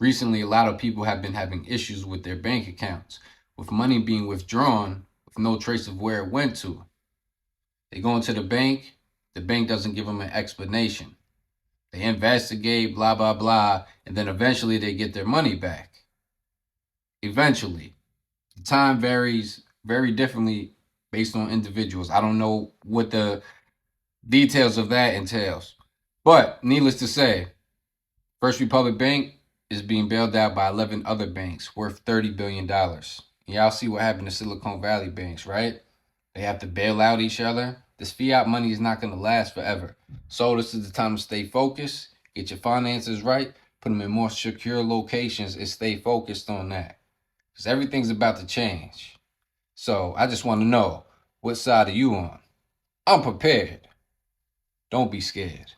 Recently, a lot of people have been having issues with their bank accounts, with money being withdrawn with no trace of where it went to. They go into the bank doesn't give them an explanation. They investigate, blah, blah, blah, and then eventually they get their money back. Eventually. The time varies very differently based on individuals. I don't know what the details of that entails. But needless to say, First Republic Bank is being bailed out by 11 other banks worth $30 billion. Y'all see what happened to Silicon Valley banks, right? They have to bail out each other. This fiat money is not going to last forever. So this is the time to stay focused, get your finances right, put them in more secure locations, and stay focused on that. Because everything's about to change. So I just want to know, what side are you on? I'm prepared. Don't be scared.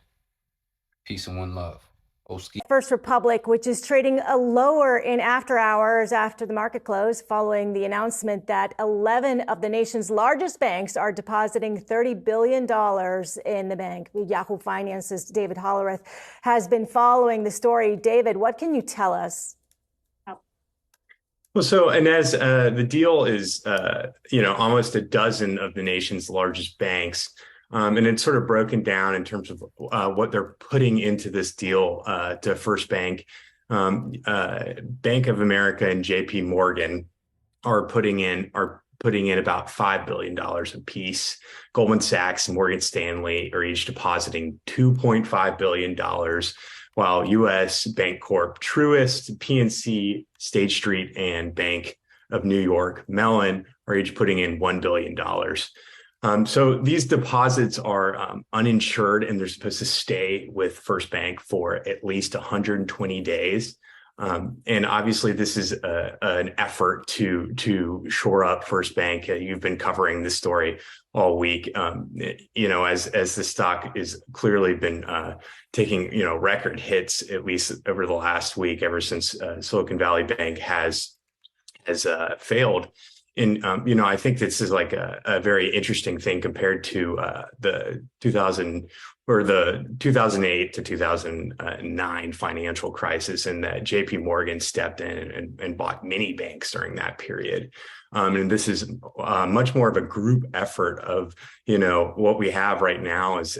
Peace and one love. Oski. First Republic, which is trading a lower in after hours after the market close, following the announcement that 11 of the nation's largest banks are depositing $30 billion in the bank. Yahoo Finance's David Hollerith has been following the story. David, what can you tell us? Well, so Inez, the deal is, almost a dozen of the nation's largest banks. And it's sort of broken down in terms of what they're putting into this deal to First Bank. Bank of America and JP Morgan are putting in about $5 billion apiece. Goldman Sachs and Morgan Stanley are each depositing $2.5 billion, while U.S. Bancorp, Truist, PNC, State Street, and Bank of New York Mellon are each putting in $1 billion. So these deposits are uninsured, and they're supposed to stay with First Bank for at least 120 days. And obviously, this is an effort to shore up First Bank. You've been covering this story all week. As the stock is clearly been taking record hits, at least over the last week, ever since Silicon Valley Bank has failed. And, I think this is like a very interesting thing compared to the 2008 to 2009 financial crisis, and that JP Morgan stepped in and bought many banks during that period. And this is much more of a group effort of, what we have right now is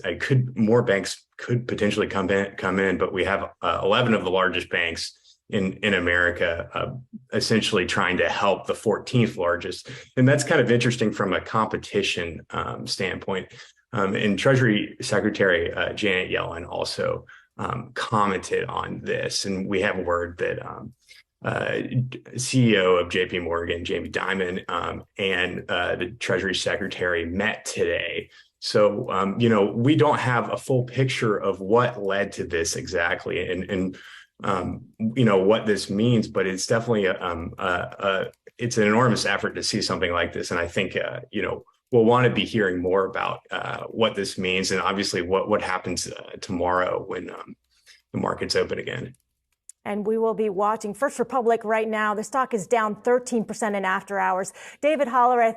more banks could potentially come in, but we have 11 of the largest banks in America, essentially trying to help the 14th largest. And that's kind of interesting from a competition standpoint. And Treasury Secretary Janet Yellen also commented on this. And we have word that CEO of JP Morgan, Jamie Dimon, and the Treasury Secretary met today. So, we don't have a full picture of what led to this exactly. And what this means, but it's definitely it's an enormous effort to see something like this. And I think, we'll want to be hearing more about what this means, and obviously what happens tomorrow when the markets open again. And we will be watching First Republic right now. The stock is down 13% in after hours. David Hollerith.